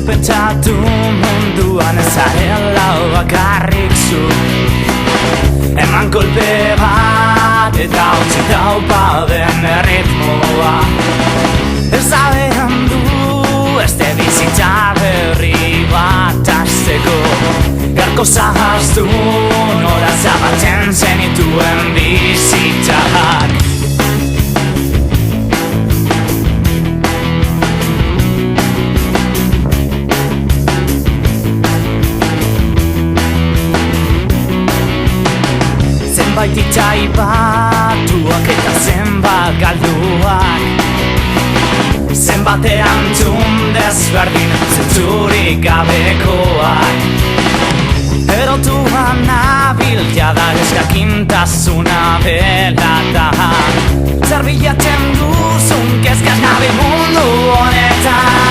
Pentsatu munduan ezarela bakarrik zu eman kolpe bat eta utzi daupa den erritmoa ez da berandu este bizitza berri bat hasteko garko zahaztu nora zabatzen zenituen bizitzak zenbait itxaipatuak eta zenbat galduak zenbat erantzun desberdin zentzurik gabekoak erotuan nabil jada eskakintasuna dela eta zer bilatzen duzun kezkaz nabil mundu honetan